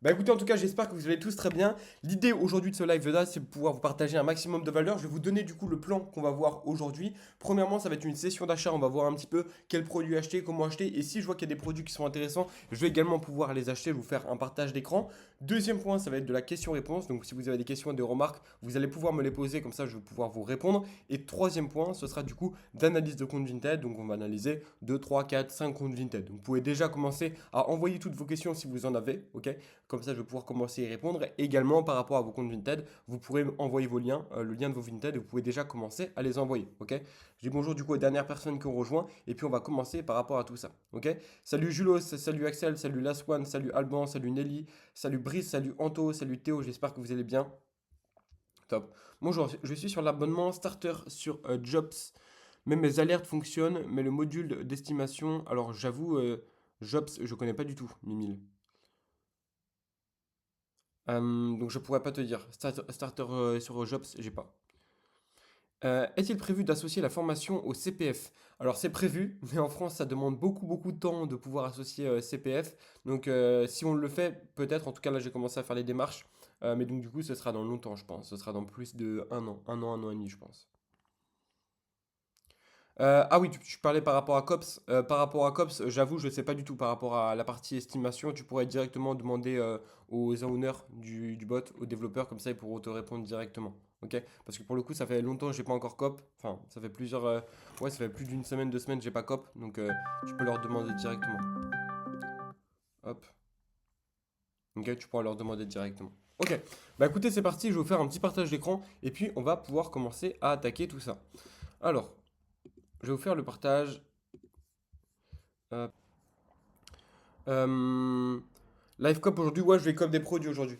Bah écoutez, en tout cas, j'espère que vous allez tous très bien. L'idée aujourd'hui de ce live là, c'est de pouvoir vous partager un maximum de valeur. Je vais vous donner du coup le plan qu'on va voir aujourd'hui. Premièrement, ça va être une session d'achat. On va voir un petit peu quels produits acheter, comment acheter. Et si je vois qu'il y a des produits qui sont intéressants, je vais également pouvoir les acheter. Je vais vous faire un partage d'écran. Deuxième point, ça va être de la question-réponse. Donc si vous avez des questions et des remarques, vous allez pouvoir me les poser. Comme ça, je vais pouvoir vous répondre. Et troisième point, ce sera du coup d'analyse de compte Vinted. Donc on va analyser 2, 3, 4, 5 comptes Vinted. Donc vous pouvez déjà commencer à envoyer toutes vos questions si vous en avez. Ok? Comme ça, je vais pouvoir commencer à y répondre. Et également, par rapport à vos comptes Vinted, vous pourrez envoyer vos liens, le lien de vos Vinted, et vous pouvez déjà commencer à les envoyer. Ok? Je dis bonjour du coup aux dernières personnes qui ont rejoint. Et puis, on va commencer par rapport à tout ça. Ok? Salut Julos, salut Axel, salut Laswan, salut Alban, salut Nelly, salut Brice, salut Anto, salut Théo. J'espère que vous allez bien. Top. Bonjour, je suis sur l'abonnement Starter sur Jobs. Même mes alertes fonctionnent, mais le module d'estimation, alors j'avoue, Jobs, je connais pas du tout, Mimile. Donc je pourrais pas te dire. Starter sur Jobs, j'ai pas. Est-il prévu d'associer la formation au CPF? Alors c'est prévu, mais en France ça demande beaucoup de temps de pouvoir associer CPF. Donc si on le fait, peut-être, en tout cas là j'ai commencé à faire les démarches. Mais donc du coup ce sera dans longtemps je pense. Ce sera dans plus de un an et demi je pense. Ah oui, tu parlais par rapport à COPS. Par rapport à COPS, j'avoue, je ne sais pas du tout par rapport à la partie estimation. Tu pourrais directement demander aux owners du bot, aux développeurs, comme ça ils pourront te répondre directement. Ok? Parce que pour le coup, ça fait longtemps que j'ai pas encore COP. Enfin, ça fait plusieurs. Ouais, ça fait plus d'une semaine, 2 semaines, j'ai pas COP. Donc tu peux leur demander directement. Hop. Ok, tu pourras leur demander directement. Ok. Bah écoutez, c'est parti. Je vais vous faire un petit partage d'écran. Et puis on va pouvoir commencer à attaquer tout ça. Alors, je vais vous faire le partage. Hop. Euh, Live Cop aujourd'hui, ouais, je vais cop des produits aujourd'hui.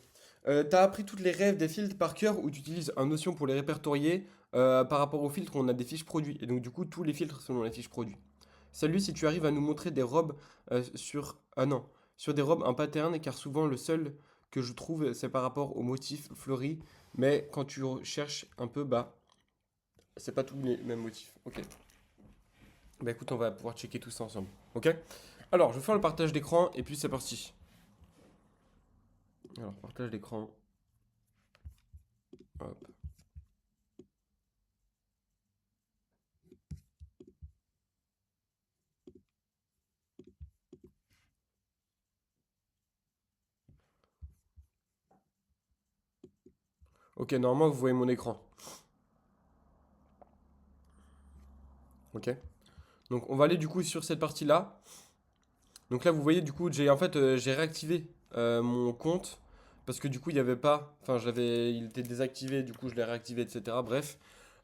T'as appris toutes les règles des filtres par cœur ou tu utilises un Notion pour les répertorier. Par rapport aux filtres, on a des fiches produits. Et donc, du coup, tous les filtres sont dans les fiches produits. Salut, si tu arrives à nous montrer des robes sur. Ah non, sur des robes, un pattern, car souvent le seul que je trouve, c'est par rapport au motif fleuri. Mais quand tu cherches un peu, bah, c'est pas tous les mêmes motifs. Ok. Bah écoute, on va pouvoir checker tout ça ensemble. Ok? Alors, je vais faire le partage d'écran et puis c'est parti. Alors, partage d'écran. Hop. Ok, normalement, vous voyez mon écran. Ok. Donc, on va aller du coup sur cette partie-là. Donc là, vous voyez, du coup, j'ai réactivé mon compte parce que du coup, il n'y avait pas. Enfin, il était désactivé, du coup, je l'ai réactivé, etc. Bref.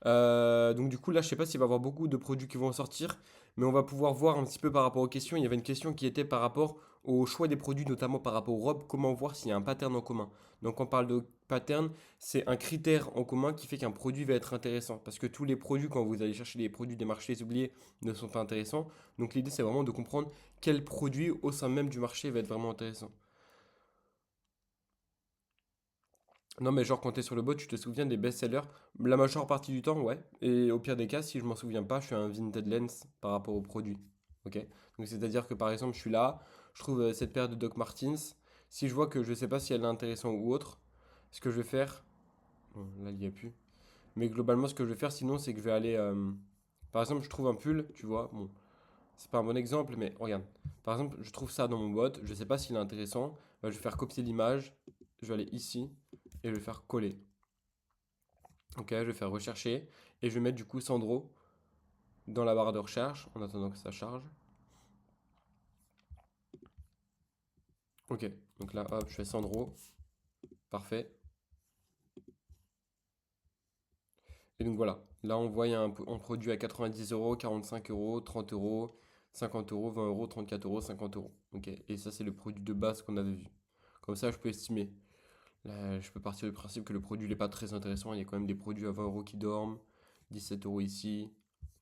Donc du coup, là, je sais pas s'il va y avoir beaucoup de produits qui vont sortir, mais on va pouvoir voir un petit peu par rapport aux questions. Il y avait une question qui était par rapport au choix des produits, notamment par rapport aux robes. Comment voir s'il y a un pattern en commun? Donc, on parle de pattern, c'est un critère en commun qui fait qu'un produit va être intéressant. Parce que tous les produits, quand vous allez chercher les produits des marchés oubliés, ne sont pas intéressants. Donc, l'idée, c'est vraiment de comprendre quel produit au sein même du marché va être vraiment intéressant. Non, mais genre, quand tu es sur le bot, tu te souviens des best-sellers. La majeure partie du temps, ouais. Et au pire des cas, si je m'en souviens pas, je fais un Vinted Lens par rapport au produit. Ok? Donc, c'est-à-dire que par exemple, je suis là, je trouve cette paire de Doc Martens. Si je vois que je sais pas si elle est intéressante ou autre, ce que je vais faire. Bon, là, il n'y a plus. Mais globalement, ce que je vais faire sinon, c'est que je vais aller. Par exemple, je trouve un pull, tu vois. Bon, c'est pas un bon exemple, mais regarde. Par exemple, je trouve ça dans mon bot, je sais pas s'il est intéressant. Bah, je vais faire copier l'image, je vais aller ici et je vais faire coller. Ok, je vais faire rechercher et je vais mettre du coup Sandro dans la barre de recherche en attendant que ça charge. Ok, donc là, hop, je fais Sandro, parfait. Et donc voilà, là on voit il y a un produit à 90 euros, 45 euros, 30 euros, 50 euros, 20 euros, 34 euros, 50 euros. Ok, et ça c'est le produit de base qu'on avait vu. Comme ça, je peux estimer. Là, je peux partir du principe que le produit n'est pas très intéressant. Il y a quand même des produits à 20 euros qui dorment, 17 euros ici,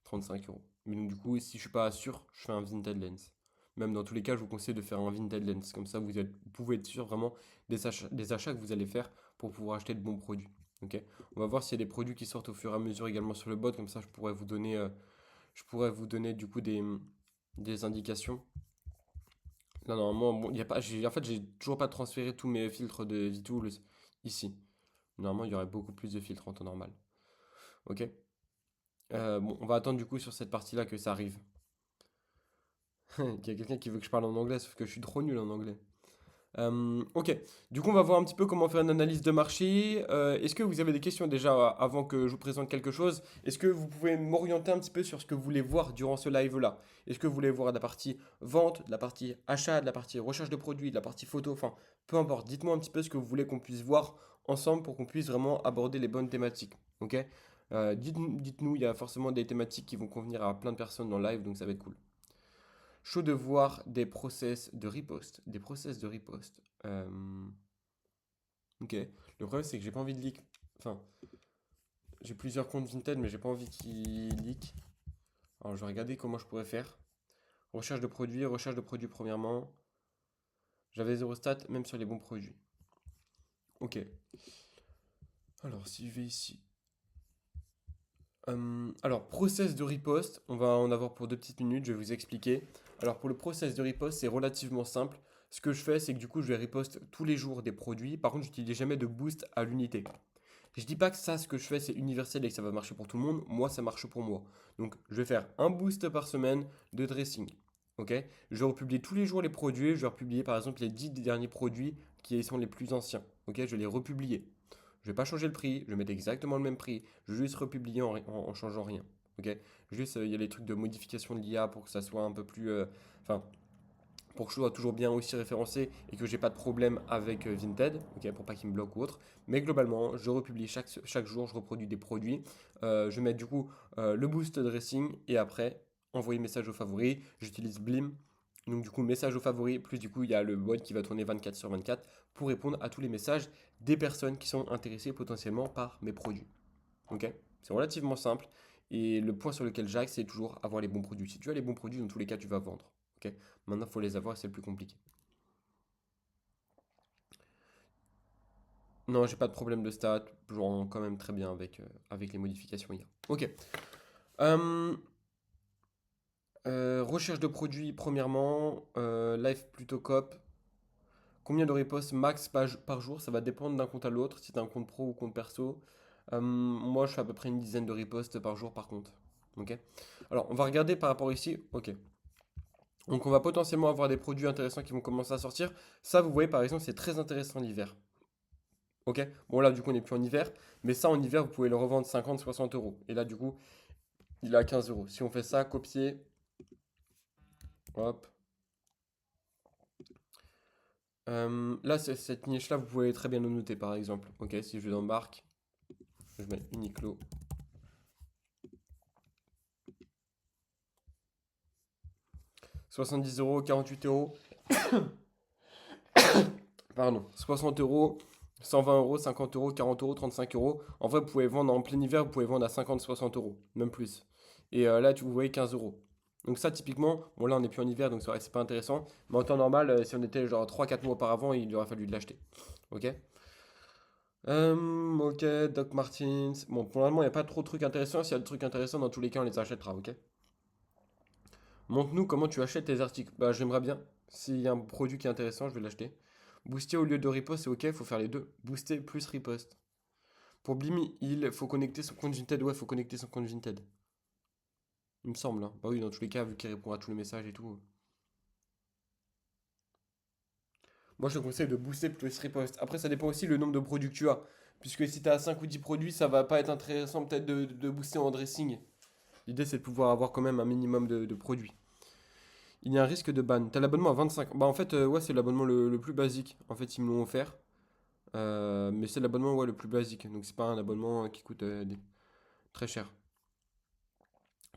35 euros. Mais donc, du coup, si je suis pas sûr, je fais un Vinted Lens. Même dans tous les cas, je vous conseille de faire un Vinted Lens. Comme ça, vous pouvez être sûr vraiment des achats que vous allez faire pour pouvoir acheter de bons produits. Ok. On va voir s'il y a des produits qui sortent au fur et à mesure également sur le bot. Comme ça, je pourrais vous donner du coup des indications. Là, normalement, bon, y a pas, en fait, j'ai toujours pas transféré tous mes filtres de VTools ici. Normalement, il y aurait beaucoup plus de filtres en temps normal. Ok? Bon, on va attendre du coup sur cette partie-là que ça arrive. Il y a quelqu'un qui veut que je parle en anglais, sauf que je suis trop nul en anglais. Ok, du coup on va voir un petit peu comment faire une analyse de marché. Est-ce que vous avez des questions déjà avant que je vous présente quelque chose? Est-ce que vous pouvez m'orienter un petit peu sur ce que vous voulez voir durant ce live-là? Est-ce que vous voulez voir de la partie vente, de la partie achat, de la partie recherche de produits, de la partie photo, enfin peu importe. Dites-moi un petit peu ce que vous voulez qu'on puisse voir ensemble pour qu'on puisse vraiment aborder les bonnes thématiques. Ok? Dites-nous, il y a forcément des thématiques qui vont convenir à plein de personnes dans le live, donc ça va être cool. Chaud de voir des process de riposte. Des process de riposte. Ok. Le problème, c'est que j'ai pas envie de leak. Enfin, j'ai plusieurs comptes Vinted, mais j'ai pas envie qu'ils leak. Alors, je vais regarder comment je pourrais faire. Recherche de produits premièrement. J'avais zéro stat, même sur les bons produits. Ok. Alors, si je vais ici. Alors, process de riposte, on va en avoir pour 2 petites minutes, je vais vous expliquer. Alors, pour le process de riposte, c'est relativement simple. Ce que je fais, c'est que du coup, je vais riposte tous les jours des produits. Par contre, je n'utilise jamais de boost à l'unité. Je dis pas que ça, ce que je fais, c'est universel et que ça va marcher pour tout le monde. Moi, ça marche pour moi. Donc, je vais faire un boost par semaine de dressing. Ok? Je vais republier tous les jours les produits. Je vais republier par exemple les 10 derniers produits qui sont les plus anciens. Ok? Je vais les republier. Je vais pas changer le prix. Je vais mettre exactement le même prix. Je vais juste republier en changeant rien. Ok? Juste, il y a les trucs de modification de l'IA pour que ça soit un peu plus. Enfin, pour que je sois toujours bien aussi référencé et que j'ai pas de problème avec Vinted, ok, pour pas qu'il me bloque ou autre. Mais globalement, je republie chaque jour, je reproduis des produits. Je mets du coup le boost dressing et après envoyer message aux favoris. J'utilise Blim. Donc du coup, message aux favoris, plus du coup, il y a le bot qui va tourner 24 sur 24 pour répondre à tous les messages des personnes qui sont intéressées potentiellement par mes produits. Ok? C'est relativement simple. Et le point sur lequel j'axe, c'est toujours avoir les bons produits. Si tu as les bons produits, dans tous les cas, tu vas vendre. Ok? Maintenant, il faut les avoir et c'est le plus compliqué. Non, j'ai pas de problème de stats. Je rends quand même très bien avec les modifications IA. Ok. Euh, recherche de produits, premièrement. Live plutôt cop. Combien de reposts max par jour? Ça va dépendre d'un compte à l'autre, si t'as un compte pro ou compte perso. Moi, je fais à peu près une dizaine de reposts par jour par contre. Ok. Alors, on va regarder par rapport ici. Ok. Donc, on va potentiellement avoir des produits intéressants qui vont commencer à sortir. Ça, vous voyez, par exemple, c'est très intéressant l'hiver. Ok? Bon, là, du coup, on n'est plus en hiver. Mais ça, en hiver, vous pouvez le revendre 50, 60 euros. Et là, du coup, il est à 15 euros. Si on fait ça, copier, hop. Là, cette niche-là, vous pouvez très bien le noter, par exemple. Ok, si je vais dans Marque, je mets Uniqlo. 70 euros, 48 euros. Pardon, 60 euros, 120 euros, 50 euros, 40 euros, 35 euros. En vrai, vous pouvez vendre en plein hiver, vous pouvez vendre à 50, 60 euros, même plus. Et là, vous voyez 15 euros. Donc ça, typiquement, bon là, on n'est plus en hiver, donc c'est pas intéressant. Mais en temps normal, si on était genre 3-4 mois auparavant, il aurait fallu de l'acheter. Ok? Ok, Doc Martens. Bon, pour le moment, il n'y a pas trop de trucs intéressants. S'il y a des trucs intéressants, dans tous les cas, on les achètera, ok? Montre-nous comment tu achètes tes articles. Bah, j'aimerais bien. S'il y a un produit qui est intéressant, je vais l'acheter. Booster au lieu de riposte, c'est ok, il faut faire les deux. Booster plus riposte. Pour Blimy, il faut connecter son compte Vinted. Ouais, il faut connecter son compte Vinted. Il me semble, hein. Bah oui, dans tous les cas, vu qu'il répond à tous les messages et tout. Moi, je te conseille de booster plus riposte. Après, ça dépend aussi le nombre de produits que tu as. Puisque si tu as 5 ou 10 produits, ça va pas être intéressant peut-être de booster en dressing. L'idée, c'est de pouvoir avoir quand même un minimum de produits. Il y a un risque de ban. T'as l'abonnement à 25. Bah, en fait, ouais, c'est l'abonnement le plus basique. En fait, ils me l'ont offert. Mais c'est l'abonnement, ouais, le plus basique. Donc, c'est pas un abonnement qui coûte très cher.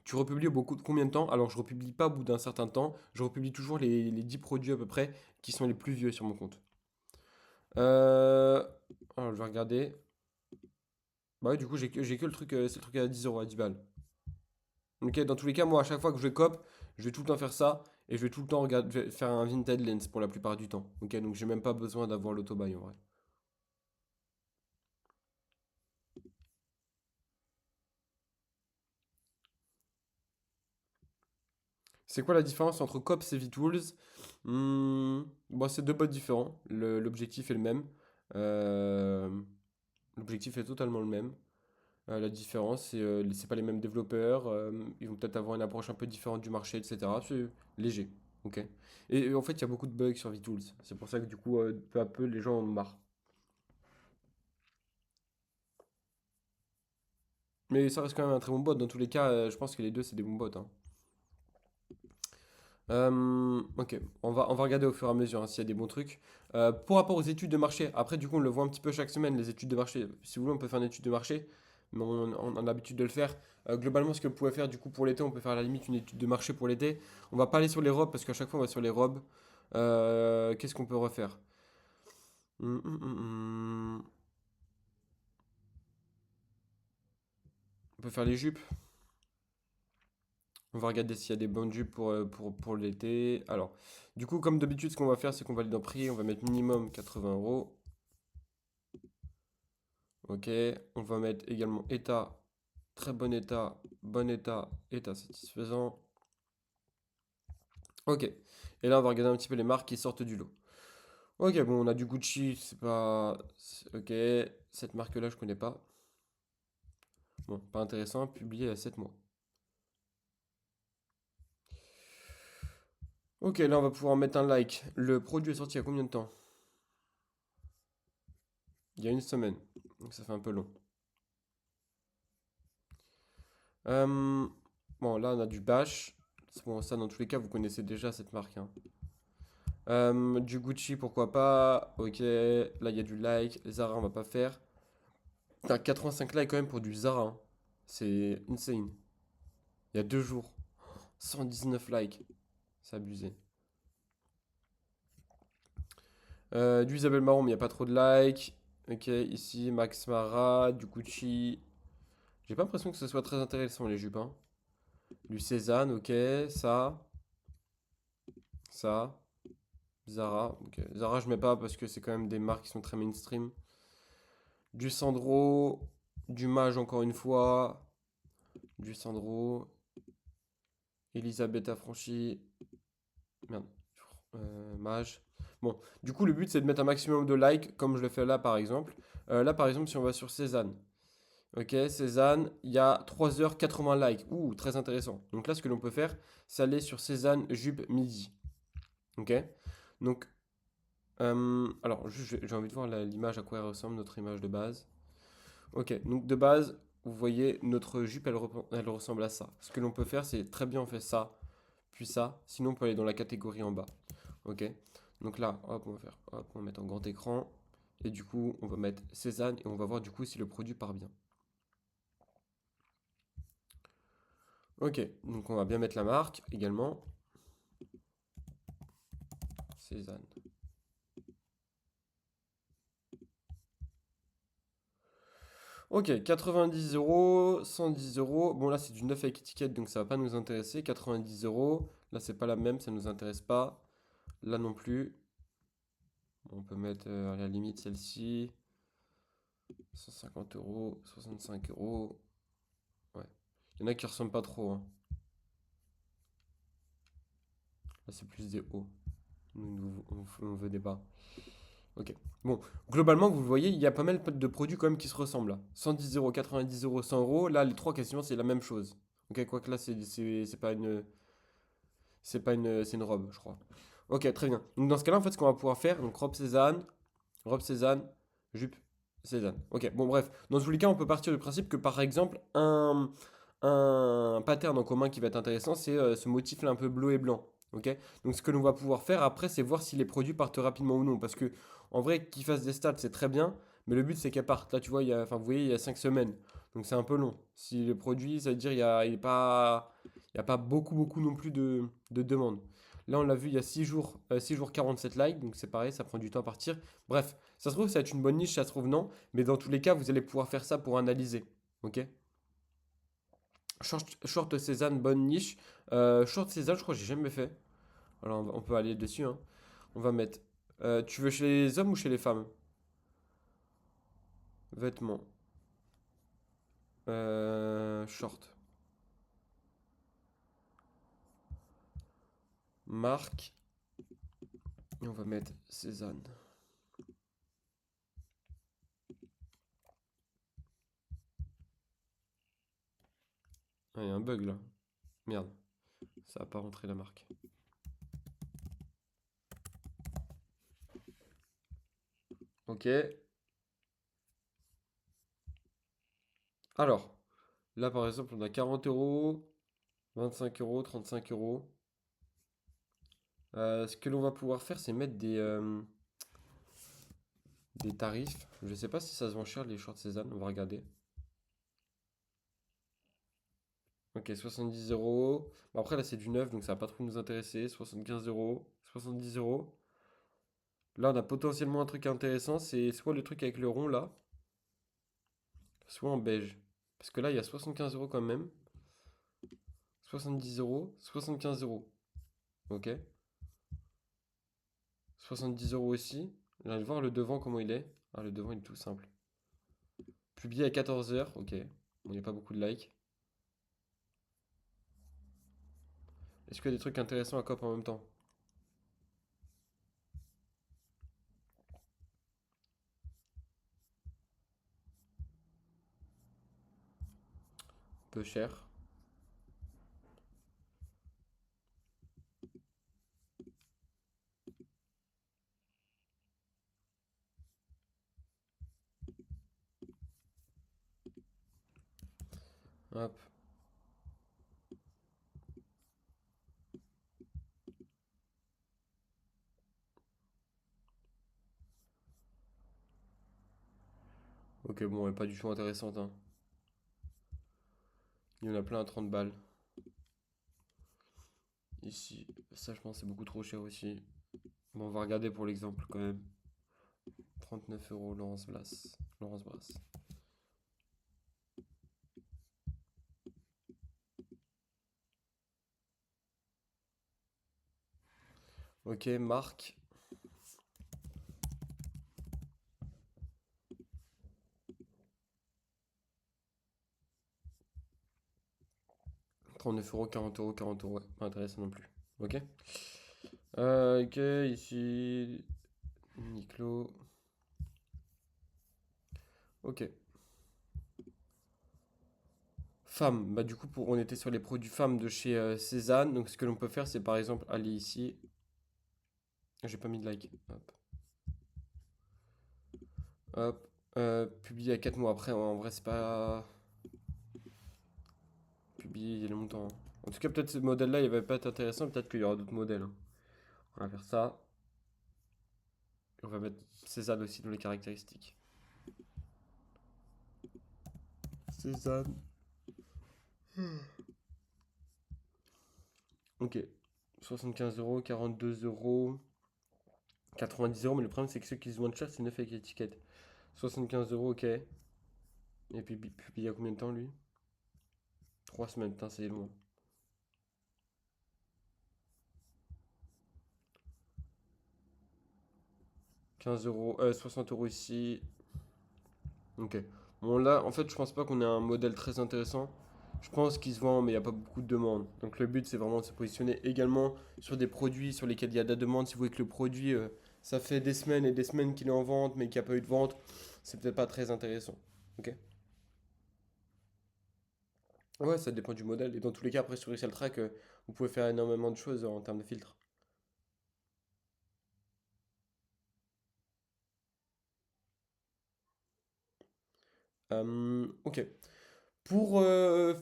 Tu republies au bout de combien de temps? Alors, je republie pas au bout d'un certain temps. Je republie toujours les 10 produits à peu près qui sont les plus vieux sur mon compte. Euh, alors, je vais regarder. Bah, ouais, du coup, j'ai que le truc, c'est le truc à 10 euros, à 10 balles. Ok, dans tous les cas, moi, à chaque fois que je vais cop, je vais tout le temps faire ça. Et je vais tout le temps faire un Vinted Lens pour la plupart du temps. Ok, donc j'ai même pas besoin d'avoir l'autobuy en vrai. C'est quoi la différence entre Cops et VTools? Bon, c'est deux bots différents. L'objectif est le même. Euh, L'objectif est totalement le même. La différence, c'est pas les mêmes développeurs. Ils vont peut-être avoir une approche un peu différente du marché, etc. C'est léger. Ok. Et en fait, il y a beaucoup de bugs sur VTools. C'est pour ça que du coup, peu à peu, les gens en ont marre. Mais ça reste quand même un très bon bot. Dans tous les cas, je pense que les deux, c'est des bons bots, hein. Ok, on va regarder au fur et à mesure hein, s'il y a des bons trucs. Pour rapport aux études de marché, après, du coup, on le voit un petit peu chaque semaine, les études de marché. Si vous voulez, on peut faire une étude de marché, mais on a l'habitude de le faire. Globalement, ce que vous pouvez faire, du coup, pour l'été, on peut faire à la limite une étude de marché pour l'été. On va pas aller sur les robes, parce qu'à chaque fois, on va sur les robes. Qu'est-ce qu'on peut refaire? Hum, hum, hum, hum. On peut faire les jupes. On va regarder s'il y a des bonnes jupes pour l'été. Alors, du coup, comme d'habitude, ce qu'on va faire, c'est qu'on va aller dans prix. On va mettre minimum 80 euros. Ok. On va mettre également état, très bon état, état satisfaisant. Ok. Et là, on va regarder un petit peu les marques qui sortent du lot. Ok, bon, on a du Gucci, c'est pas. Ok. Cette marque-là, je connais pas. Bon, pas intéressant. Publié à 7 mois. Ok, là, on va pouvoir mettre un like. Le produit est sorti il y a combien de temps? Il y a une semaine. Donc, ça fait un peu long. Euh, Bon, là, on a du Bash. Bon, ça, dans tous les cas, vous connaissez déjà cette marque, hein. Du Gucci, pourquoi pas. Ok, là, il y a du like. Zara, on va pas faire. Putain, 85 likes quand même pour du Zara, hein. C'est insane. Il y a 2 jours. 119 likes. C'est abusé. Du Isabelle Marron, mais il n'y a pas trop de likes. Ok, ici, Max Mara, du Gucci. J'ai pas l'impression que ce soit très intéressant, les jupes, hein. Du Cézanne, ok. Ça, ça. Zara, ok. Zara, je mets pas parce que c'est quand même des marques qui sont très mainstream. Du Sandro, du Mage encore une fois, du Sandro, Elisabeth Affranchi, merde, Mage. Bon, du coup, le but c'est de mettre un maximum de likes, comme je le fais là par exemple. Là par exemple, si on va sur Cézanne, ok, Cézanne, il y a 3h80 likes. Ouh, très intéressant. Donc là, ce que l'on peut faire, c'est aller sur Cézanne Jupe Midi. Ok, donc, alors, juste, j'ai envie de voir l'image à quoi elle ressemble, notre image de base. Ok, donc de base, vous voyez, notre jupe, elle ressemble à ça. Ce que l'on peut faire, c'est très bien, on fait ça, puis ça. Sinon, on peut aller dans la catégorie en bas. Ok, donc là, hop, on va faire, hop, on va mettre en grand écran. Et du coup, on va mettre Cézanne et on va voir du coup si le produit part bien. Ok, donc on va bien mettre la marque également. Cézanne. Ok, 90 euros, 110 euros. Bon, là, c'est du 9 avec étiquette, donc ça va pas nous intéresser. 90 euros. Là, c'est pas la même, ça nous intéresse pas. Là non plus. On peut mettre à la limite celle-ci. 150 euros, 65 euros. Ouais. Il y en a qui ressemblent pas trop, hein. Là, c'est plus des hauts. On veut des bas. Ok. Bon, globalement, vous voyez, il y a pas mal de produits quand même qui se ressemblent là. 110 euros, 90 euros, 100 euros. Là, les trois, quasiment, c'est la même chose. Ok, quoique là, c'est pas une. C'est pas une. C'est une robe, je crois. Ok, très bien. Donc, dans ce cas-là, en fait, ce qu'on va pouvoir faire, donc robe Cézanne, jupe Cézanne. Ok, bon, bref. Dans tous les cas, on peut partir du principe que, par exemple, un pattern en commun qui va être intéressant, c'est ce motif-là un peu bleu et blanc. Ok, donc ce que l'on va pouvoir faire après, c'est voir si les produits partent rapidement ou non. Parce que, en vrai, qu'ils fassent des stats, c'est très bien. Mais le but, c'est qu'elles partent. Là, tu vois, enfin, vous voyez, il y a 5 semaines. Donc, c'est un peu long. Si le produit, ça veut dire il y a pas beaucoup, beaucoup non plus de demandes. Là, on l'a vu il y a 6 jours, 6 jours 47 likes, donc c'est pareil, ça prend du temps à partir. Bref, ça se trouve, ça va être une bonne niche, ça se trouve non, mais dans tous les cas, vous allez pouvoir faire ça pour analyser. Ok. Short Cézanne, bonne niche. Short Cézanne, je crois que j'ai jamais fait. Alors, on peut aller dessus, hein. On va mettre. Tu veux chez les hommes ou chez les femmes? Vêtements. Short. Marque. Et on va mettre Cézanne. Ah, il y a un bug là. Merde. Ça va pas rentrer la marque. Ok. Alors, là par exemple, on a 40 euros, 25 euros, 35 euros. Ce que l'on va pouvoir faire, c'est mettre des tarifs. Je sais pas si ça se vend cher les shorts Cézanne, on va regarder. Ok, 70 euros. Bon, après là c'est du neuf, donc ça va pas trop nous intéresser. 75 euros, 70 euros. Là on a potentiellement un truc intéressant, c'est soit le truc avec le rond là, soit en beige. Parce que là il y a 75 euros quand même. 70 euros, 75 euros. Ok. 70 euros aussi. Là, je vais voir le devant comment il est. Ah, le devant il est tout simple. Publié à 14 heures, ok. Bon, il n'y a pas beaucoup de likes. Est-ce qu'il y a des trucs intéressants à cop en même temps? Peu cher. Hop. Ok, bon, elle est pas du tout intéressante, hein. Il y en a plein à 30 balles. Ici, ça je pense c'est beaucoup trop cher aussi. Bon, on va regarder pour l'exemple quand même. 39 euros, Laurence Blas. Laurence Brass. Ok, marque. Neuf euros, 40 euros, 40 euros. Ouais, pas intéressant non plus. Ok. Ok, ici. Niclo. Ok. Femmes. Bah, du coup, on était sur les produits femmes de chez Cézanne. Donc, ce que l'on peut faire, c'est par exemple aller ici. J'ai pas mis de like. Hop. Hop. Publié à 4 mois après. En vrai, c'est pas publié il y a longtemps, hein. En tout cas, peut-être ce modèle-là, il va pas être intéressant. Peut-être qu'il y aura d'autres modèles, hein. On va faire ça. On va mettre Cézanne aussi dans les caractéristiques. Cézanne. Ok. 75 euros, 42 euros, 90 euros. Mais le problème, c'est que ceux qui se vendent cher, c'est 9 avec étiquette. 75 euros, ok. Et puis, il y a combien de temps, lui? 3 semaines, putain, c'est long. 15 euros, 60 euros ici. Ok. Bon, là, en fait, je pense pas qu'on ait un modèle très intéressant. Je pense qu'il se vend, mais il n'y a pas beaucoup de demandes. Donc, le but, c'est vraiment de se positionner également sur des produits sur lesquels il y a de la demande. Si vous voyez que le produit, ça fait des semaines et des semaines qu'il est en vente, mais qu'il n'y a pas eu de vente, c'est peut-être pas très intéressant. Ok. Ouais, ça dépend du modèle. Et dans tous les cas, après, sur Excel Track, vous pouvez faire énormément de choses en termes de filtres. Ok. Pour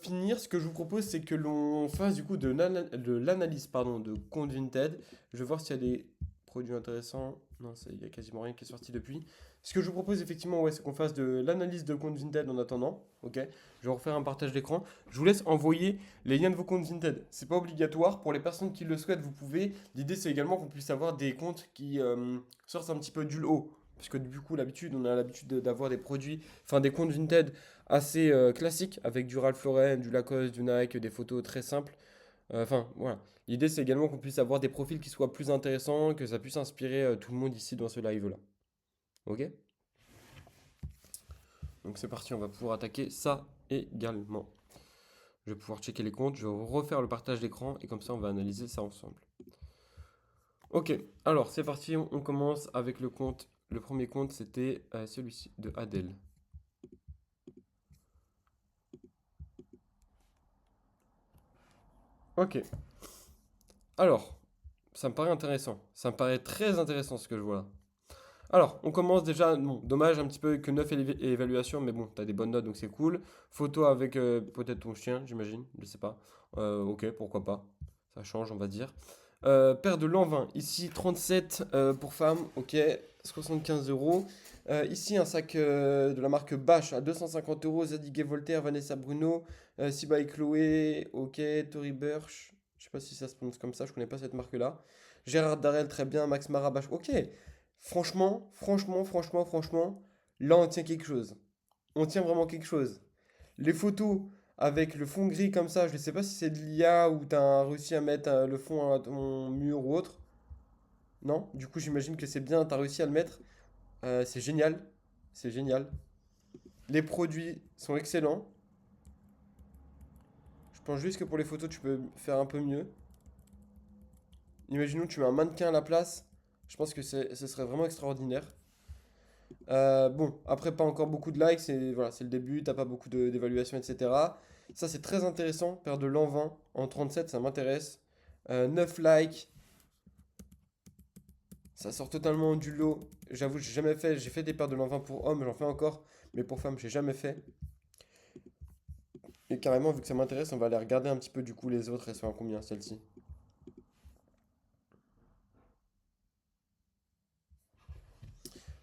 finir, ce que je vous propose, c'est que l'on fasse du coup de l'analyse pardon, de compte Vinted. Je vais voir s'il y a des produits intéressants. Non, il y a quasiment rien qui est sorti depuis. Ce que je vous propose effectivement, ouais, c'est qu'on fasse de l'analyse de compte Vinted en attendant. Ok. Je vais refaire un partage d'écran. Je vous laisse envoyer les liens de vos comptes Vinted. C'est pas obligatoire. Pour les personnes qui le souhaitent, vous pouvez. L'idée, c'est également qu'on puisse avoir des comptes qui sortent un petit peu du lot. Parce que du coup, on a l'habitude d'avoir des produits, enfin des comptes Vinted assez classique avec du Ralph Lauren, du Lacoste, du Nike, des photos très simples. Enfin, voilà. L'idée, c'est également qu'on puisse avoir des profils qui soient plus intéressants, que ça puisse inspirer tout le monde ici dans ce live-là. Ok? Donc c'est parti, on va pouvoir attaquer ça également. Je vais pouvoir checker les comptes, je vais refaire le partage d'écran et comme ça, on va analyser ça ensemble. Ok, alors c'est parti, on commence avec le compte. Le premier compte, c'était celui-ci de Adèle. Ok, alors, ça me paraît intéressant. Ça me paraît très intéressant ce que je vois là. Alors, on commence déjà. Bon, dommage un petit peu que 9 évaluations, mais bon, t'as des bonnes notes donc c'est cool. Photo avec peut-être ton chien, j'imagine, je sais pas. Ok, pourquoi pas. Ça change, on va dire. Paire de Lanvin, ici 37 pour femme, ok, 75 euros. Ici un sac de la marque Bache à 250 euros, Zadig et Voltaire, Vanessa Bruno, Siba et Chloé, ok, Tory Burch, je sais pas si ça se prononce comme ça, je connais pas cette marque-là. Gérard Darrel, très bien, Max Marabache, ok. Franchement, là on tient quelque chose. On tient vraiment quelque chose. Les photos avec le fond gris comme ça, je ne sais pas si c'est de l'IA ou tu as réussi à mettre le fond à ton mur ou autre. Non? Du coup, j'imagine que c'est bien, tu as réussi à le mettre. C'est génial. C'est génial. Les produits sont excellents. Je pense juste que pour les photos, tu peux faire un peu mieux. Imaginons que tu mets un mannequin à la place. Je pense que ce serait vraiment extraordinaire. Bon, après, pas encore beaucoup de likes, voilà, c'est le début, t'as pas beaucoup d'évaluations, etc. Ça, c'est très intéressant. Paire de l'an 20 en 37, ça m'intéresse. 9 likes, ça sort totalement du lot. J'avoue, j'ai jamais fait. J'ai fait des paires de l'an 20 pour hommes, j'en fais encore, mais pour femmes, j'ai jamais fait. Et carrément, vu que ça m'intéresse, on va aller regarder un petit peu du coup les autres. Elles sont à combien celles-ci?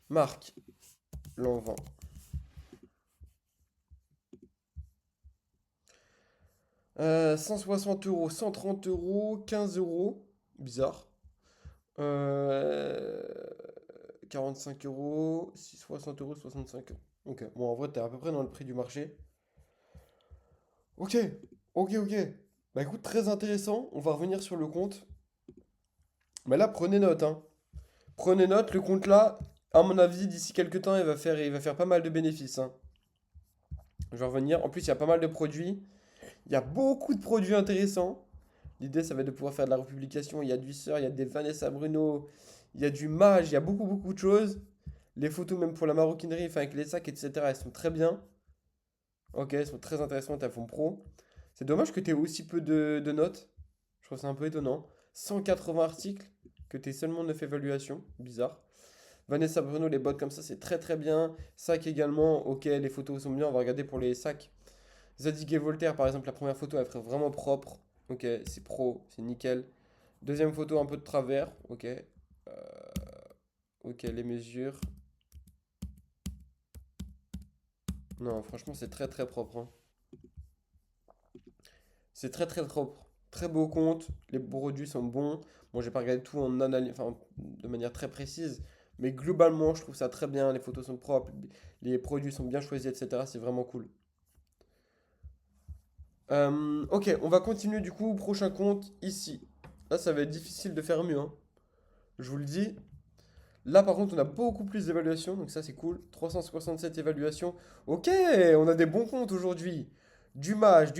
Marque, l'an 20. 160 euros, 130 euros, 15 euros. Bizarre. Euh, 45 euros, 60 euros, 65 euros. Ok, bon, en vrai, t'es à peu près dans le prix du marché. Ok, ok. Bah écoute, très intéressant. On va revenir sur le compte. Mais là, prenez note, hein. Prenez note, le compte là, à mon avis, d'ici quelques temps, il va faire pas mal de bénéfices, hein. Je vais revenir. En plus, il y a pas mal de produits. Il y a beaucoup de produits intéressants. L'idée, ça va être de pouvoir faire de la republication. Il y a du Sœur, il y a des Vanessa Bruno, il y a du Mage, il y a beaucoup de choses. Les photos, même pour la maroquinerie, enfin avec les sacs, etc., elles sont très bien. Ok, elles sont très intéressantes, elles font pro. C'est dommage que tu aies aussi peu de notes. Je trouve ça un peu étonnant. 180 articles, que tu aies seulement 9 évaluations. Bizarre. Vanessa Bruno, les bottes comme ça, c'est très bien. Sac également, ok, les photos sont bien. On va regarder pour les sacs. Zadig et Voltaire, par exemple, la première photo, elle ferait vraiment propre. Ok, c'est pro, c'est nickel. Deuxième photo, un peu de travers. Ok. Ok, les mesures. Non, franchement, c'est très propre, hein. C'est très propre. Très beau compte. Les produits sont bons. Bon, j'ai pas regardé tout en analyse, enfin, de manière très précise. Mais globalement, je trouve ça très bien. Les photos sont propres. Les produits sont bien choisis, etc. C'est vraiment cool. Ok, on va continuer du coup. Prochain compte ici. Là, ça va être difficile de faire mieux, hein. Je vous le dis. Là, par contre, on a beaucoup plus d'évaluations, donc ça, c'est cool. 367 évaluations. Ok, on a des bons comptes aujourd'hui. Du mage.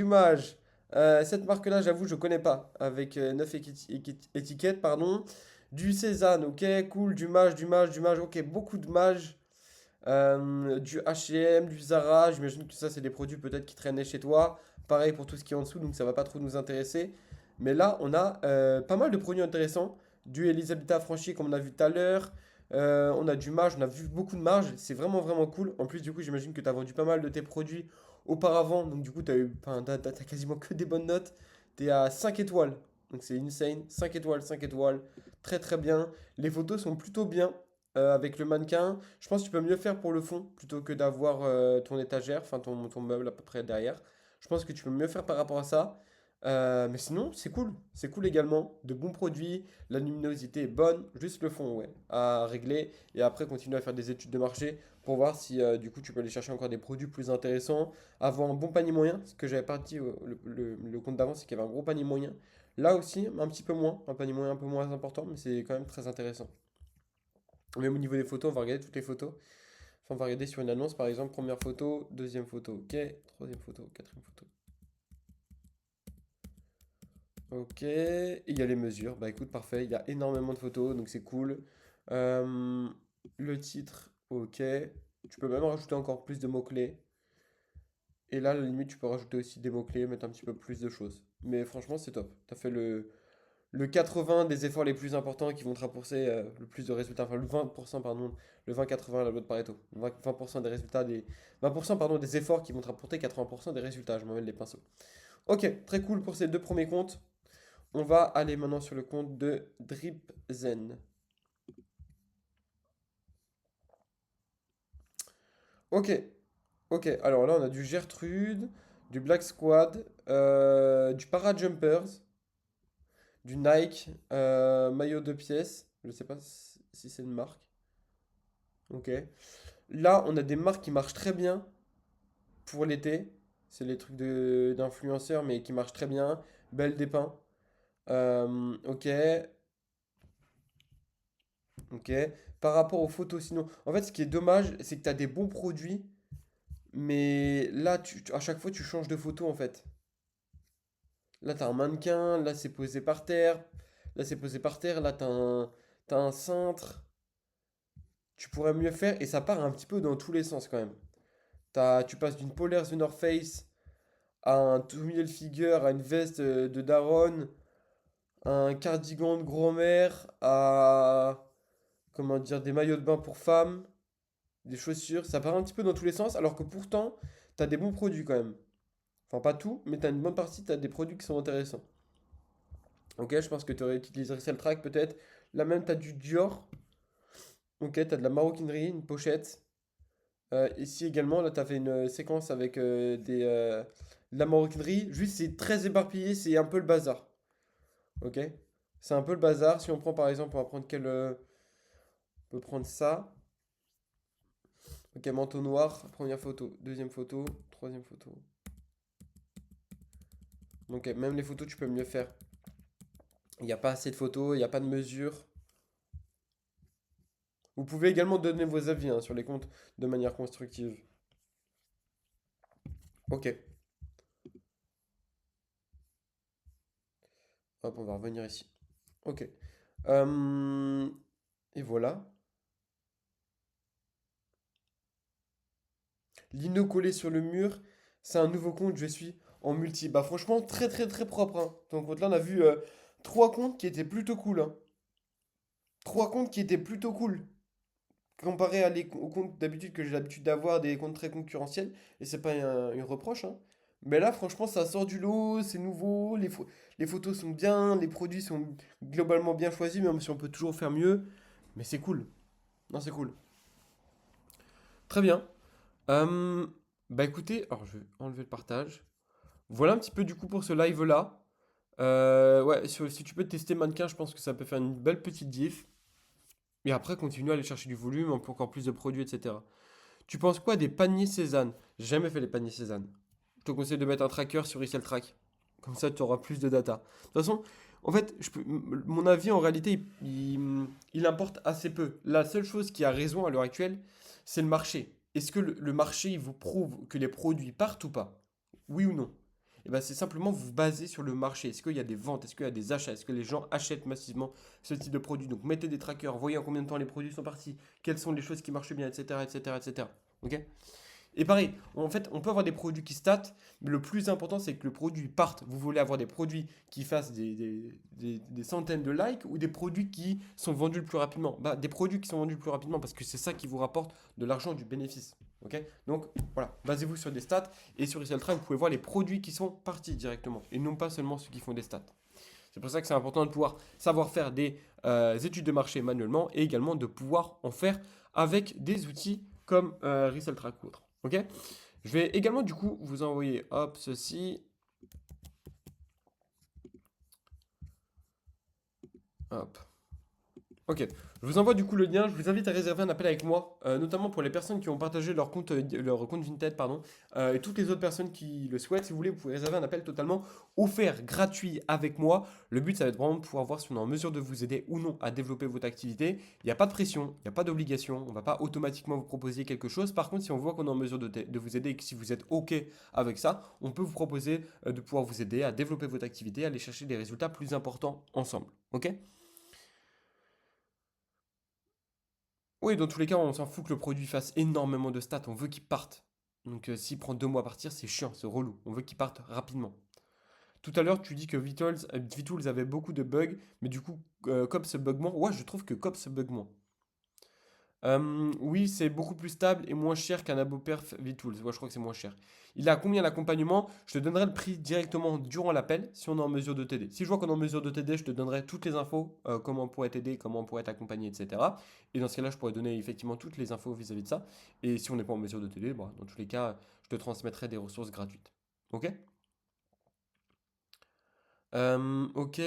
Cette marque-là, j'avoue, je connais pas. Avec 9 étiquettes, pardon. Du Cézanne, ok, cool. Du mage, ok, beaucoup de mages. Du H&M, du Zara. J'imagine que ça, c'est des produits peut-être qui traînaient chez toi. Pareil pour tout ce qui est en dessous, donc ça va pas trop nous intéresser. Mais là, on a pas mal de produits intéressants. Du Elisabetta Franchi, comme on a vu tout à l'heure. On a du Mage, on a vu beaucoup de marge. C'est vraiment cool. En plus, du coup, j'imagine que tu as vendu pas mal de tes produits auparavant. Donc, du coup, tu as eu, enfin, t'as quasiment que des bonnes notes. Tu es à 5 étoiles. Donc, c'est insane. 5 étoiles, 5 étoiles. Très bien. Les photos sont plutôt bien avec le mannequin. Je pense que tu peux mieux faire pour le fond plutôt que d'avoir ton étagère, enfin ton meuble à peu près derrière. Je pense que tu peux mieux faire par rapport à ça. Mais sinon, c'est cool. C'est cool également. De bons produits. La luminosité est bonne. Juste le fond, ouais, à régler. Et après, continuer à faire des études de marché pour voir si du coup tu peux aller chercher encore des produits plus intéressants. Avoir un bon panier moyen. Ce que j'avais pas dit le compte d'avant, c'est qu'il y avait un gros panier moyen. Là aussi, un petit peu moins. Un panier moyen un peu moins important, mais c'est quand même très intéressant. Même au niveau des photos, on va regarder toutes les photos. Enfin, on va regarder sur une annonce, par exemple, première photo, deuxième photo, ok, troisième photo, quatrième photo. Ok, et il y a les mesures. Bah écoute, parfait, il y a énormément de photos, donc c'est cool. Euh, le titre, ok. Tu peux même rajouter encore plus de mots-clés. Et là, à la limite, tu peux rajouter aussi des mots-clés, mettre un petit peu plus de choses. Mais franchement, c'est top. Tu as fait le 80 des efforts les plus importants qui vont te rapporter le plus de résultats. Enfin, le 20%, pardon. Le 20-80, la loi de Pareto. 20% des résultats des... 20% pardon, des efforts qui vont te rapporter 80% des résultats. Je m'emmène les pinceaux. Ok, très cool pour ces deux premiers comptes. On va aller maintenant sur le compte de DripZen. Ok, ok. Alors là, on a du Gertrude, du Black Squad, du Parajumpers, du Nike, maillot de pièces. Je sais pas si c'est une marque. Ok. Là, on a des marques qui marchent très bien pour l'été. C'est les trucs d'influenceurs, mais qui marchent très bien. Belle des Pins. Ok, ok. Par rapport aux photos, sinon. En fait, ce qui est dommage, c'est que tu as des bons produits. Mais là, à chaque fois, tu changes de photo en fait. Là, t'as un mannequin, là, c'est posé par terre. Là, c'est posé par terre. Là, t'as un cintre. Tu pourrais mieux faire et ça part un petit peu dans tous les sens quand même. Tu passes d'une polaire The North Face à un Tommy Hilfiger, à une veste de Daron, à un cardigan de grand-mère, à comment dire, des maillots de bain pour femmes, des chaussures. Ça part un petit peu dans tous les sens alors que pourtant, t'as des bons produits quand même. Enfin, pas tout, mais t'as une bonne partie, t'as des produits qui sont intéressants. Ok, je pense que tu utiliserais celle track peut-être. Là même, t'as du Dior. Ok, t'as de la maroquinerie, une pochette. Ici également, là, t'as fait une séquence avec de la maroquinerie. Juste, c'est très éparpillé, c'est un peu le bazar. Ok? C'est un peu le bazar. Si on prend par exemple, on va prendre on peut prendre ça. Ok, manteau noir, première photo, deuxième photo, troisième photo. Ok, même les photos, tu peux mieux faire. Il n'y a pas assez de photos, il n'y a pas de mesure. Vous pouvez également donner vos avis hein, sur les comptes de manière constructive. Ok, hop, on va revenir ici. Ok. Euh, et voilà. Lino collé sur le mur, c'est un nouveau compte, je suis en multi. Bah franchement, très très très propre. Hein. Donc là, on a vu trois comptes qui étaient plutôt cool. Hein. Trois comptes qui étaient plutôt cool. Comparé aux comptes d'habitude que j'ai l'habitude d'avoir, des comptes très concurrentiels. Et c'est pas une reproche. Hein. Mais là, franchement, ça sort du lot, c'est nouveau, les photos sont bien, les produits sont globalement bien choisis, même si on peut toujours faire mieux. Mais c'est cool. Non, c'est cool. Très bien. Euh, Bah écoutez, alors je vais enlever le partage. Voilà un petit peu du coup pour ce live-là. Ouais, si tu peux tester mannequin, je pense que ça peut faire une belle petite diff. Et après, continuer à aller chercher du volume, un peu encore plus de produits, etc. Tu penses quoi des paniers Cézanne? J'ai jamais fait les paniers Cézanne. Je te conseille de mettre un tracker sur Excel Track. Comme ça, tu auras plus de data. De toute façon, en fait, mon avis, en réalité, il importe assez peu. La seule chose qui a raison à l'heure actuelle, c'est le marché. Est-ce que le marché, il vous prouve que les produits partent ou pas? Oui ou non? Et ben, c'est simplement vous baser sur le marché. Est-ce qu'il y a des ventes? Est-ce qu'il y a des achats? Est-ce que les gens achètent massivement ce type de produit? Donc, mettez des trackers, voyez en combien de temps les produits sont partis, quelles sont les choses qui marchent bien, etc., etc., etc. Ok? Et pareil, en fait, on peut avoir des produits qui statent, mais le plus important, c'est que le produit parte. Vous voulez avoir des produits qui fassent des centaines de likes ou des produits qui sont vendus le plus rapidement. Bah, des produits qui sont vendus le plus rapidement parce que c'est ça qui vous rapporte de l'argent, du bénéfice. Ok? Donc voilà, basez-vous sur des stats et sur Excel Track, vous pouvez voir les produits qui sont partis directement et non pas seulement ceux qui font des stats. C'est pour ça que c'est important de pouvoir savoir faire des études de marché manuellement et également de pouvoir en faire avec des outils comme Resell Track ou autre. Ok? Je vais également du coup vous envoyer hop ceci. Hop. Ok, je vous envoie du coup le lien, je vous invite à réserver un appel avec moi, notamment pour les personnes qui ont partagé leur compte Vinted, pardon, et toutes les autres personnes qui le souhaitent. Si vous voulez, vous pouvez réserver un appel totalement offert, gratuit avec moi. Le but, ça va être vraiment de pouvoir voir si on est en mesure de vous aider ou non à développer votre activité. Il n'y a pas de pression, il n'y a pas d'obligation, on ne va pas automatiquement vous proposer quelque chose. Par contre, si on voit qu'on est en mesure de vous aider et que si vous êtes OK avec ça, on peut vous proposer de pouvoir vous aider à développer votre activité, à aller chercher des résultats plus importants ensemble. OK? Oui, dans tous les cas, on s'en fout que le produit fasse énormément de stats. On veut qu'il parte. Donc, s'il prend 2 mois à partir, c'est chiant, c'est relou. On veut qu'il parte rapidement. Tout à l'heure, tu dis que Vitools avait beaucoup de bugs, mais du coup, Cops bug moins. Ouais, je trouve que Cops bug moins. Oui, c'est beaucoup plus stable et moins cher qu'un abo perf VTools. Ouais, je crois que c'est moins cher. Il a combien l'accompagnement? Je te donnerai le prix directement durant l'appel si on est en mesure de t'aider. Si je vois qu'on est en mesure de t'aider, je te donnerai toutes les infos, comment on pourrait t'aider, comment on pourrait t'accompagner, etc. Et dans ce cas-là, je pourrais donner effectivement toutes les infos vis-à-vis de ça. Et si on n'est pas en mesure de t'aider, bon, dans tous les cas, je te transmettrai des ressources gratuites. Ok? Ok.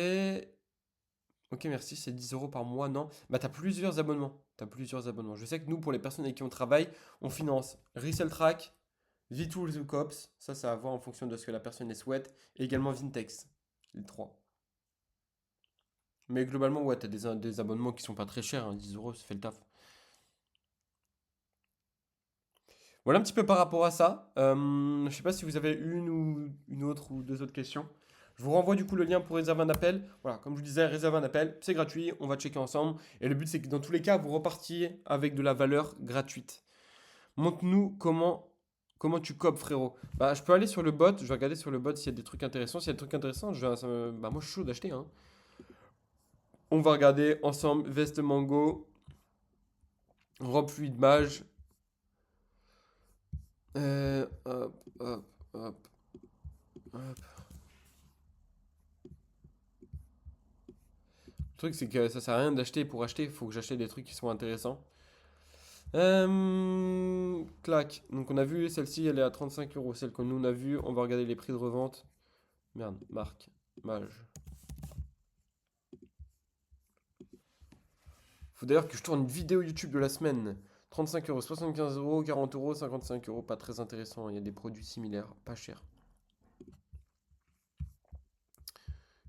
Ok, merci, c'est 10 euros par mois, non? Bah, t'as plusieurs abonnements. T'as plusieurs abonnements. Je sais que nous, pour les personnes avec qui on travaille, on finance ReselTrack, VTools ou Cops. Ça va voir en fonction de ce que la personne les souhaite. Et également Vintex, les trois. Mais globalement, ouais, t'as des abonnements qui sont pas très chers, hein, 10 euros, ça fait le taf. Voilà un petit peu par rapport à ça. Je sais pas si vous avez une ou une autre ou deux autres questions. Je vous renvoie du coup le lien pour réserver un appel. Voilà, comme je vous disais, réserver un appel, c'est gratuit, on va checker ensemble. Et le but, c'est que dans tous les cas, vous repartiez avec de la valeur gratuite. Montre-nous comment tu copes, frérot. Bah, je peux aller sur le bot, je vais regarder sur le bot s'il y a des trucs intéressants. S'il y a des trucs intéressants, bah, moi, je suis chaud d'acheter, hein. On va regarder ensemble veste mango, robe fluide mage. Hop, hop, hop, hop. Le truc, c'est que ça sert à rien d'acheter pour acheter. Il faut que j'achète des trucs qui sont intéressants. Clac. Donc, on a vu celle-ci, elle est à 35 euros. Celle que nous, on a vue, on va regarder les prix de revente. Merde, marque, mage. Faut d'ailleurs que je tourne une vidéo YouTube de la semaine. 35 euros, 75 euros, 40 euros, 55 euros. Pas très intéressant. Il y a des produits similaires, pas chers.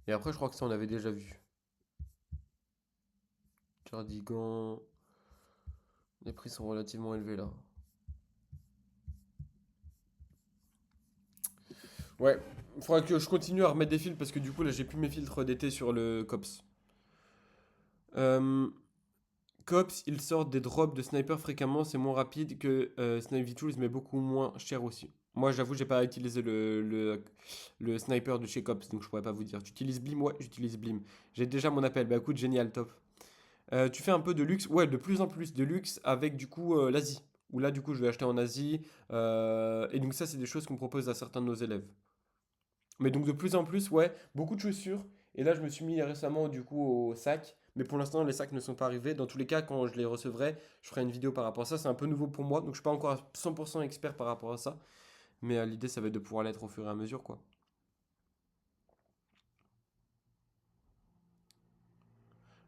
Et après, je crois que ça, on avait déjà vu. Cardigan. Les prix sont relativement élevés là. Ouais, il faudra que je continue à remettre des filtres parce que du coup, là, j'ai plus mes filtres d'été sur le COPS. Euh, COPS, ils sortent des drops de sniper fréquemment, c'est moins rapide que Snipe V-Tools, mais beaucoup moins cher aussi. Moi, j'avoue, j'ai pas utilisé le sniper de chez COPS, donc je pourrais pas vous dire. Tu utilises Blim? Ouais, j'utilise Blim. J'ai déjà mon appel. Bah écoute, génial, top. Tu fais un peu de luxe? Ouais, de plus en plus de luxe avec du coup l'Asie. Où là, du coup, je vais acheter en Asie. Et donc, ça, c'est des choses qu'on propose à certains de nos élèves. Mais donc de plus en plus, ouais, beaucoup de chaussures. Et là, je me suis mis récemment du coup au sac. Mais pour l'instant, les sacs ne sont pas arrivés. Dans tous les cas, quand je les recevrai, je ferai une vidéo par rapport à ça. C'est un peu nouveau pour moi, donc je suis pas encore à 100% expert par rapport à ça. Mais l'idée, ça va être de pouvoir l'être au fur et à mesure, quoi.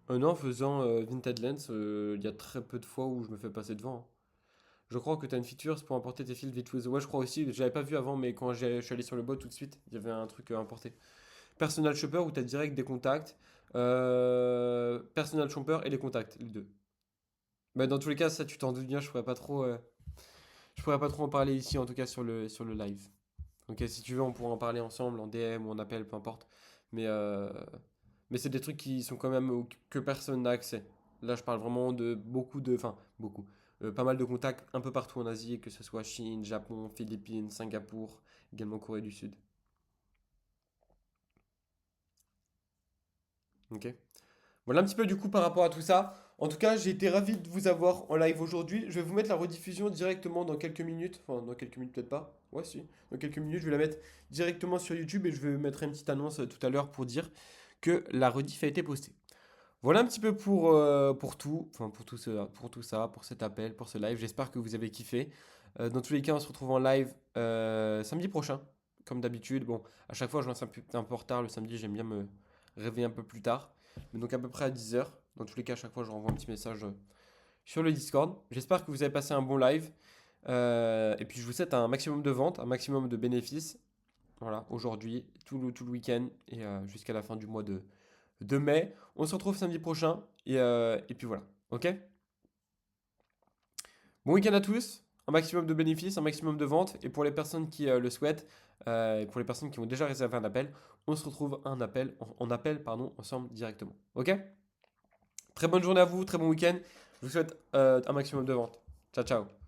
Non, en faisant Vinted Lens, il y a très peu de fois où je me fais passer devant, hein. Je crois que tu as une feature c'est pour importer tes fils V2. Ouais, je crois aussi. J'avais pas vu avant, mais quand je suis allé sur le bot tout de suite, il y avait un truc importé. Personal Shopper où tu as direct des contacts. Personal Shopper et les contacts, les deux. Bah, dans tous les cas, ça tu t'en doutes bien, je pourrais pas trop en parler ici, en tout cas sur le live. Donc si tu veux, on pourra en parler ensemble, en DM ou en appel, peu importe. Mais, euh, mais c'est des trucs qui sont quand même que personne n'a accès. Là, je parle vraiment de beaucoup de... Enfin, beaucoup. Pas mal de contacts un peu partout en Asie, que ce soit Chine, Japon, Philippines, Singapour, également Corée du Sud. Ok. Voilà un petit peu du coup par rapport à tout ça. En tout cas, j'ai été ravi de vous avoir en live aujourd'hui. Je vais vous mettre la rediffusion directement dans quelques minutes. Enfin, dans quelques minutes peut-être pas. Ouais, si. Dans quelques minutes, je vais la mettre directement sur YouTube et je vais mettre une petite annonce tout à l'heure pour dire que la rediff a été postée. Voilà un petit peu pour tout. Enfin, pour tout ça, pour cet appel, pour ce live. J'espère que vous avez kiffé. Dans tous les cas, on se retrouve en live samedi prochain, comme d'habitude. Bon, à chaque fois, je lance un peu en retard. Le samedi, j'aime bien me réveiller un peu plus tard. Mais donc à peu près à 10 heures. Dans tous les cas, à chaque fois, je renvoie un petit message sur le Discord. J'espère que vous avez passé un bon live. Et puis, je vous souhaite un maximum de ventes, un maximum de bénéfices. Voilà, aujourd'hui, tout le week-end et jusqu'à la fin du mois de mai. On se retrouve samedi prochain. Et puis voilà. Ok? Bon week-end à tous. Un maximum de bénéfices, un maximum de ventes. Et pour les personnes qui le souhaitent, et pour les personnes qui ont déjà réservé un appel, on se retrouve en appel pardon, ensemble directement. Ok? Très bonne journée à vous, très bon week-end. Je vous souhaite un maximum de ventes. Ciao, ciao.